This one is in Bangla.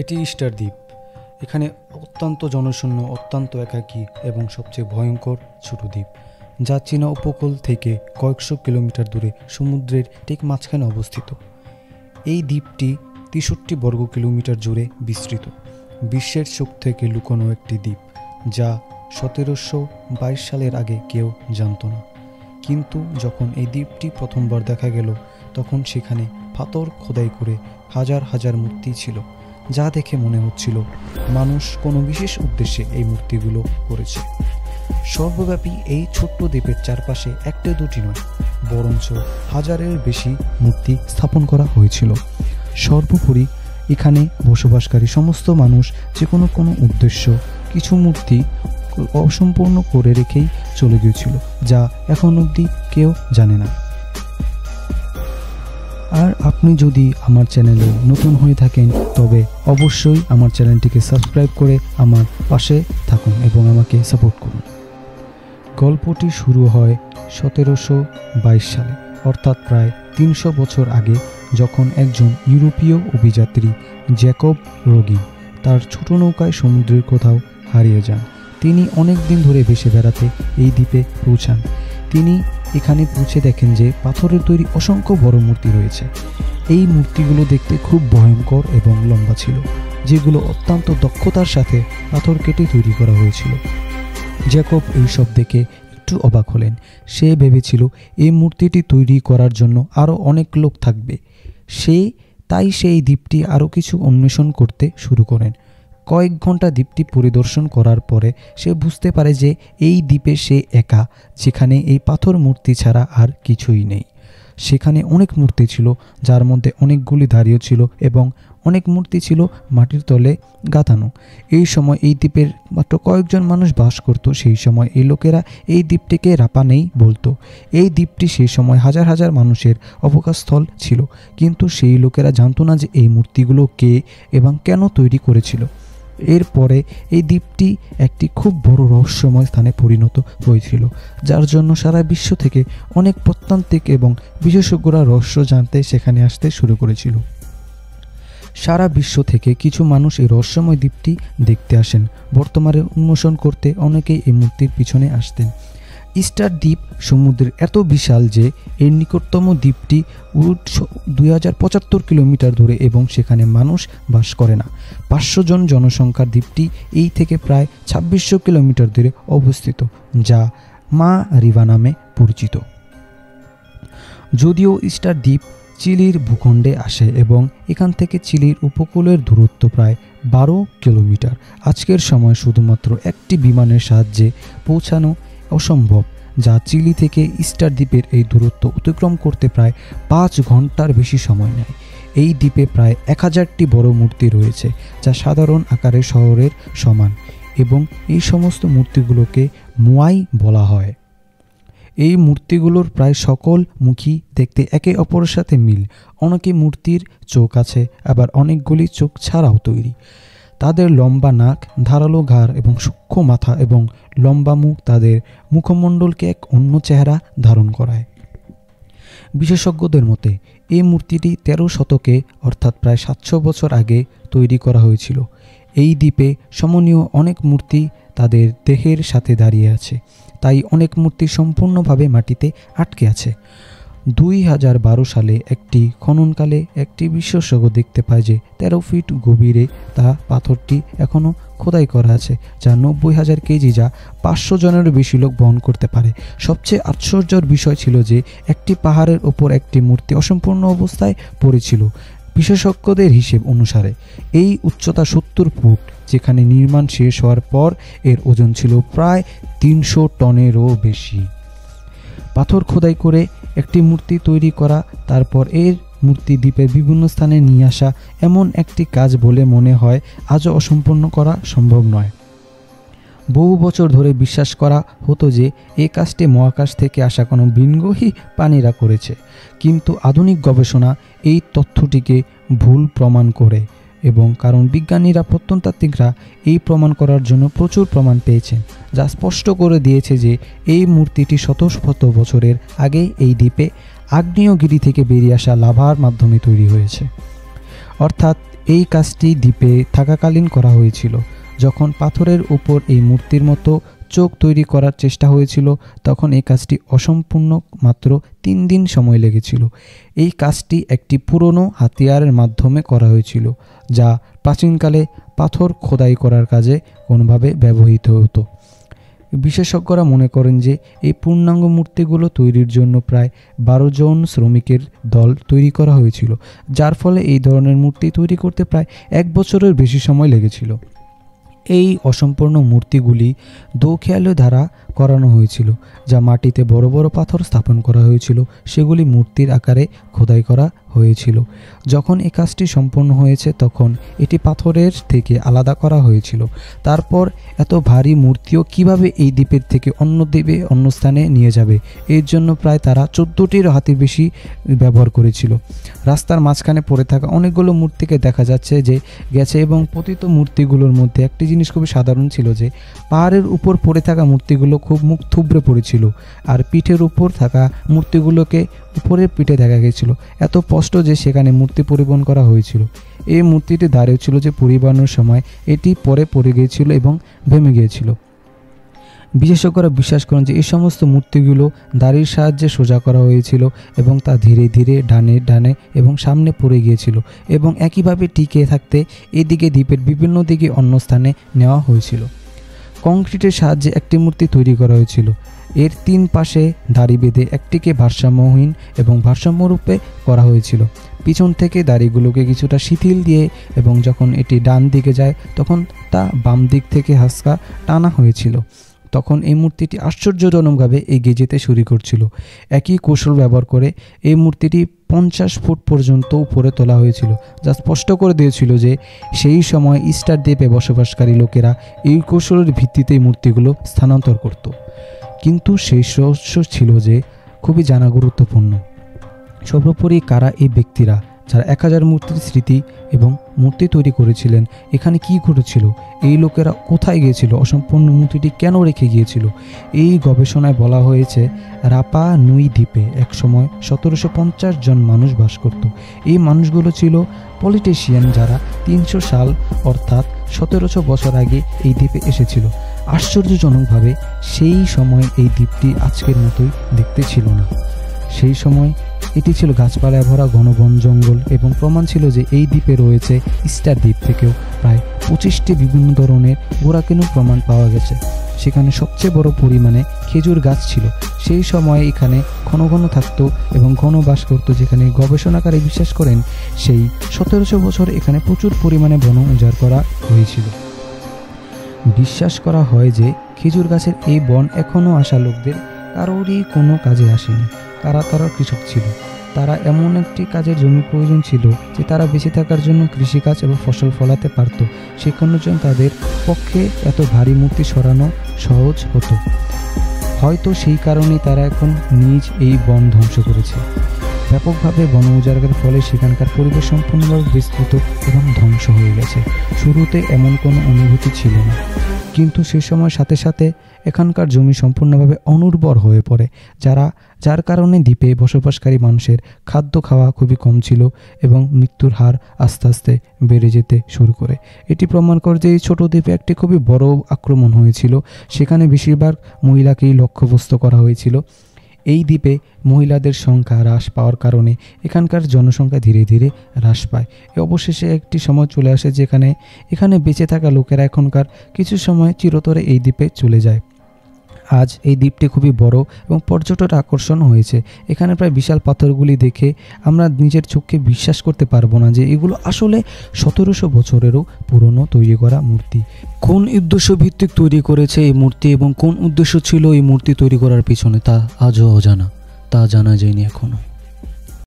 এটি ইস্টার দ্বীপ। এখানে অত্যন্ত জনশূন্য, অত্যন্ত একাকী এবং সবচেয়ে ভয়ঙ্কর ছোট দ্বীপ, যা চীনা উপকূল থেকে কয়েকশো কিলোমিটার দূরে সমুদ্রের ঠিক মাঝখানে অবস্থিত। এই দ্বীপটি ৬৩ বর্গ কিলোমিটার জুড়ে বিস্তৃত। বিশ্বের চোখ থেকে লুকোনো একটি দ্বীপ, যা ১৭২২ সালের আগে কেউ জানত না। কিন্তু যখন এই দ্বীপটি প্রথমবার দেখা গেল, তখন সেখানে পাথর খোদাই করে হাজার হাজার মূর্তি ছিল, যা দেখে মনে হচ্ছিল মানুষ কোনো বিশেষ উদ্দেশ্যে এই মূর্তিগুলো করেছে। সর্বব্যাপী এই ছোট্ট দ্বীপের চারপাশে একটা দুটি নয়, বরঞ্চ হাজারের বেশি মূর্তি স্থাপন করা হয়েছিল। সর্বোপরি এখানে বসবাসকারী সমস্ত মানুষ যে কোনো উদ্দেশ্য কিছু মূর্তি অসম্পূর্ণ করে রেখেই চলে গিয়েছিল, যা এখন অবধি কেউ জানে না। আর আপনি যদি আমার চ্যানেলে নতুন হয়ে থাকেন, তবে অবশ্যই আমার চ্যানেলটিকে সাবস্ক্রাইব করে আমার পাশে থাকুন এবং আমাকে সাপোর্ট করুন। গল্পটি শুরু হয় ১৭২২ সালে, অর্থাৎ প্রায় ৩০০ বছর আগে, যখন একজন ইউরোপীয় অভিযাত্রী জ্যাকব রোগিন তার ছোট নৌকায় সমুদ্রের কোথাও হারিয়ে যান। তিনি অনেক দিন ধরে ভেসে বেড়াতে এই দ্বীপে পৌঁছান। তিনি এখানে পৌঁছে দেখেন যে পাথরের তৈরি অসংখ্য বড় মূর্তি রয়েছে। এই মূর্তিগুলো দেখতে খুব ভয়ঙ্কর এবং লম্বা ছিল, যেগুলো অত্যন্ত দক্ষতার সাথে পাথর কেটে তৈরি করা হয়েছিল। জ্যাকব এইসব দেখে একটু অবাক হলেন। সে ভেবেছিল এই মূর্তিটি তৈরি করার জন্য আরও অনেক লোক থাকবে। তাই সেই দ্বীপটি আরও কিছু অন্বেষণ করতে শুরু করেন। কয়েক ঘন্টা দ্বীপটি পরিদর্শন করার পরে সে বুঝতে পারে যে এই দ্বীপে সে একা, যেখানে এই পাথর মূর্তি ছাড়া আর কিছুই নেই। সেখানে অনেক মূর্তি ছিল, যার মধ্যে অনেকগুলি দাঁড়িয়ে ছিল এবং অনেক মূর্তি ছিল মাটির তলে গাঁথানো। এই সময় এই দ্বীপের মাত্র কয়েকজন মানুষ বাস করত। সেই সময় এই লোকেরা এই দ্বীপটিকে রাপা নেই বলতো। এই দ্বীপটি সেই সময় হাজার হাজার মানুষের অবকাশস্থল ছিল, কিন্তু সেই লোকেরা জানতো না যে এই মূর্তিগুলো কে এবং কেন তৈরি করেছিল। এরপরে এই দ্বীপটি একটি খুব বড় রহস্যময় স্থানে পরিণত হয়েছিল, যার জন্য সারা বিশ্ব থেকে অনেক প্রত্যান্তিক এবং বিশেষজ্ঞরা রহস্য জানতে সেখানে আসতে শুরু করেছিল। সারা বিশ্ব থেকে কিছু মানুষ এই রহস্যময় দ্বীপটি দেখতে আসেন। বর্তমানে উন্মোচন করতে অনেকেই এই মূর্তির পিছনে আসতেন। ইস্টার দ্বীপ সমুদ্রের এত বিশাল যে এর নিকটতম দ্বীপটি ২০৭৫ কিলোমিটার দূরে এবং সেখানে মানুষ বাস করে না। ৫০০ জন জনসংখ্যার দ্বীপটি এই থেকে প্রায় ২৬০০ কিলোমিটার দূরে অবস্থিত, যা মা রিভা নামে পরিচিত। যদিও ইস্টার দ্বীপ চিলির ভূখণ্ডে আসে এবং এখান থেকে চিলির উপকূলের দূরত্ব প্রায় ১২ কিলোমিটার, আজকের সময় শুধুমাত্র একটি বিমানের সাহায্যে পৌঁছানো অসম্ভব, যা চিলি থেকে ইস্টার দ্বীপের এই দূরত্ব অতিক্রম করতে প্রায় ৫ ঘন্টার বেশি সময় নেয়। এই দ্বীপে প্রায় ১০০০টি বড় মূর্তি রয়েছে, যা সাধারণ আকারের শহরের সমান, এবং এই সমস্ত মূর্তিগুলোকে মোয়াই বলা হয়। এই মূর্তিগুলোর প্রায় সকল মুখই দেখতে একে অপরের সাথে মিল। অনেকে মূর্তির চোখ আছে, আবার অনেকগুলি চোখ ছাড়াও তৈরি। তাদের লম্বা নাক, ধারালো ঘাড় এবং সূক্ষ্ম মাথা এবং লম্বা মুখ তাদের মুখমণ্ডলকে এক অন্য চেহারা ধারণ করায়। বিশেষজ্ঞদের মতে এই মূর্তিটি ১৩ শতকে, অর্থাৎ প্রায় ৭০০ বছর আগে তৈরি করা হয়েছিল। এই দ্বীপে সমনীয় অনেক মূর্তি তাদের দেহের সাথে দাঁড়িয়ে আছে, তাই অনেক মূর্তি সম্পূর্ণভাবে মাটিতে আটকে আছে। ২০১২ সালে একটি খননকালে একটি বিশেষজ্ঞ দেখতে পায় যে ১৩ ফিট গভীরে পাথরটি এখনও খোদাই করা আছে, যা ৯০,০০০ কেজি, যা ৫০০ জনেরও বেশি লোক বহন করতে পারে। সবচেয়ে আশ্চর্যের বিষয় ছিল যে একটি পাহাড়ের ওপর একটি মূর্তি অসম্পূর্ণ অবস্থায় পড়েছিল। বিশেষজ্ঞদের হিসেব অনুসারে এই উচ্চতা ৭০ ফুট, যেখানে নির্মাণ শেষ হওয়ার পর এর ওজন ছিল প্রায় ৩০০ টনেরও বেশি। পাথর খোদাই করে একটি মূর্তি তৈরি করা, তারপর এর মূর্তি দ্বীপের বিভিন্ন স্থানে নিয়ে আসা এমন একটি কাজ বলে মনে হয় আজও অসম্পূর্ণ করা সম্ভব নয়। বহু বছর ধরে বিশ্বাস করা হতো যে এই কাজটি মহাকাশ থেকে আসা কোনো ভিনগ্রহী প্রাণীরা করেছে, কিন্তু আধুনিক গবেষণা এই তথ্যটিকে ভুল প্রমাণ করে, এবং কারণ বিজ্ঞানীরা প্রত্নতাত্ত্বিকরা এই প্রমাণ করার জন্য প্রচুর প্রমাণ পেয়েছেন, যা স্পষ্ট করে দিয়েছে যে এই মূর্তিটি শত শত বছরের আগে এই দ্বীপে আগ্নেয়গিরি থেকে বেরিয়ে আসা লাভার মাধ্যমে তৈরি হয়েছে। অর্থাৎ এই কাজটি দ্বীপে থাকাকালীন করা হয়েছিল। যখন পাথরের উপর এই মূর্তির মতো চোখ তৈরি করার চেষ্টা হয়েছিল তখন এই কাজটি অসম্পূর্ণ, মাত্র 3 দিন সময় লেগেছিল। এই কাজটি একটি পুরনো হাতিয়ারের মাধ্যমে করা হয়েছিল, যা প্রাচীনকালে পাথর খোদাই করার কাজে কোনোভাবে ব্যবহৃত হতো। বিশেষজ্ঞরা মনে করেন যে এই পূর্ণাঙ্গ মূর্তিগুলো তৈরির জন্য প্রায় 12 জন শ্রমিকের দল তৈরি করা হয়েছিল, যার ফলে এই ধরনের মূর্তি তৈরি করতে প্রায় 1 বছরের বেশি সময় লেগেছিল। এই অসম্পূর্ণ মূর্তিগুলি দোখেয়ালি দ্বারা করানো হয়েছিল, যা মাটিতে বড় বড় পাথর স্থাপন করা হয়েছিল, সেগুলি মূর্তির আকারে খোদাই করা হয়েছিল। যখন এই কাজটি সম্পন্ন হয়েছে তখন এটি পাথরের থেকে আলাদা করা হয়েছিল। তারপর এত ভারী মূর্তিও কিভাবে এই দ্বীপের থেকে অন্য দ্বীপে অন্য স্থানে নিয়ে যাবে, এর জন্য প্রায় তারা 14টির হাতের বেশি ব্যবহার করেছিল। রাস্তার মাঝখানে পড়ে থাকা অনেকগুলো মূর্তিকে দেখা যাচ্ছে যে গেছে, এবং পতিত মূর্তিগুলোর মধ্যে একটি জিনিস খুবই সাধারণ ছিল যে পাহাড়ের উপর পড়ে থাকা মূর্তিগুলো খুব মুখ থুবড়ে পড়েছিল, আর পিঠের উপর থাকা মূর্তিগুলোকে উপরের পিঠে দেখা গেছিল, এত স্পষ্ট যে সেখানে মূর্তি পরিবহন করা হয়েছিল। এই মূর্তিটি দাঁড়িয়ে ছিল যে পরিবহনের সময় এটি পরে পড়ে গিয়েছিল এবং ভেঙে গিয়েছিল। বিশেষজ্ঞরা বিশ্বাস করেন যে এই সমস্ত মূর্তিগুলো দাড়ির সাহায্যে সোজা করা হয়েছিল এবং তা ধীরে ধীরে ডানে ডানে এবং সামনে পড়ে গিয়েছিল, এবং একইভাবে টিকে থাকতে এদিকে দ্বীপের বিভিন্ন দিকে অন্য স্থানে নেওয়া হয়েছিল। কংক্রিটের সাহায্যে একটি মূর্তি তৈরি করা হয়েছিল। এর 3 পাশে দাড়ি বেঁধে একটিকে ভারসাম্যহীন এবং ভারসাম্যরূপে করা হয়েছিল। পিছন থেকে দাড়িগুলোকে কিছুটা শিথিল দিয়ে, এবং যখন এটি ডান দিকে যায় তখন তা বাম দিক থেকে হালকা টানা হয়েছিল। তখন এই মূর্তিটি আশ্চর্যজনকভাবে এগিয়ে যেতে শুরু করছিল। একই কৌশল ব্যবহার করে এই মূর্তিটি 50 ফুট পর্যন্ত উপরে তোলা হয়েছিল, যা স্পষ্ট করে দিয়েছিল যে সেই সময় ইস্টার দ্বীপে বসবাসকারী লোকেরা এই কৌশলের ভিত্তিতেই মূর্তিগুলো স্থানান্তর করত। কিন্তু সেই রহস্য ছিল যে খুবই জানা গুরুত্বপূর্ণ। সর্বোপরি কারা এই ব্যক্তিরা যারা 1000 মূর্তির স্মৃতি এবং মূর্তি তৈরি করেছিলেন? এখানে কি ঘটেছিল? এই লোকেরা কোথায় গিয়েছিল? অসম্পূর্ণ মূর্তিটি কেন রেখে গিয়েছিল? এই গবেষণায় বলা হয়েছে রাপা নুই দ্বীপে একসময় 1750 জন মানুষ বাস করত। এই মানুষগুলো ছিল পলিটিশিয়ান, যারা 300 সাল অর্থাৎ 1700 বছর আগে এই দ্বীপে এসেছিল। আশ্চর্যজনকভাবে সেই সময় এই দ্বীপটি আজকের মতোই দেখতে ছিল না। সেই সময় এটি ছিল গাছপালায় ভরা ঘন বন জঙ্গল, এবং প্রমাণ ছিল যে এই দ্বীপে রয়েছে ইস্টার দ্বীপ থেকেও প্রায় 25টি বিভিন্ন ধরনের বোরাকেনু প্রমাণ পাওয়া গেছে। সেখানে সবচেয়ে বড় পরিমাণে খেজুর গাছ ছিল। সেই সময় এখানে ঘন ঘন থাকতো এবং ঘন বাস করতো, যেখানে গবেষণাকারী বিশ্বাস করেন সেই 1700 বছর এখানে প্রচুর পরিমাণে বন উজাড় করা হয়েছিল। বিশ্বাস করা হয় যে খেজুর গাছের এই বন এখনও আসা লোকদের কারোরই কোনো কাজে আসেনি। তারা কৃষক ছিল, তারা এমন একটি কাজের জমি প্রয়োজন ছিল যে তারা বেঁচে থাকার জন্য কৃষিকাজ এবং ফসল ফলাতে পারত। সেখানের জন্য তাদের পক্ষে এত ভারী মূর্তি সরানো সহজ হতো। হয়তো সেই কারণেই তারা এখন নিজ এই বন ধ্বংস করেছে। ব্যাপকভাবে বন উজাড়ের ফলে সেখানকার পরিবেশ সম্পূর্ণভাবে বিস্তৃত এবং ধ্বংস হয়ে গেছে। শুরুতে এমন কোনো অনুভূতি ছিল না, কিন্তু সে সময় সাথে সাথে এখানকার জমি সম্পূর্ণভাবে অনুর্বর হয়ে পড়ে, যার কারণে দ্বীপে বসবাসকারী মানুষের খাদ্য খাওয়া খুবই কম ছিল এবং মৃত্যুর হার আস্তে আস্তে বেড়ে যেতে শুরু করে। এটি প্রমাণ করে যে এই ছোট দ্বীপে একটি খুবই বড় আক্রমণ হয়েছিল। সেখানে বেশিরভাগ মহিলাকেই লক্ষ্যবস্তু করা হয়েছিল। এই দ্বীপে মহিলাদের সংখ্যা হ্রাস পাওয়ার কারণে এখানকার জনসংখ্যা ধীরে ধীরে হ্রাস পায়। অবশেষে একটি সময় চলে আসে যেখানে এখানে বেঁচে থাকা লোকেরা এখনকার কিছু সময় চিরতরে এই দ্বীপে চলে যায়। আজ এই দ্বীপটি খুবই বড় এবং পর্যটক আকর্ষণ হয়েছে। এখানে প্রায় বিশাল পাথরগুলি দেখে আমরা নিজের চোখকে বিশ্বাস করতে পারবো না যে এগুলো আসলে 1700 বছরেরও পুরনো তৈরি করা মূর্তি। কোন উদ্দেশ্য ভিত্তিক তৈরি করেছে এই মূর্তি এবং কোন উদ্দেশ্য ছিল এই মূর্তি তৈরি করার পিছনে তা আজও অজানা, তা জানা যায়নি এখনো।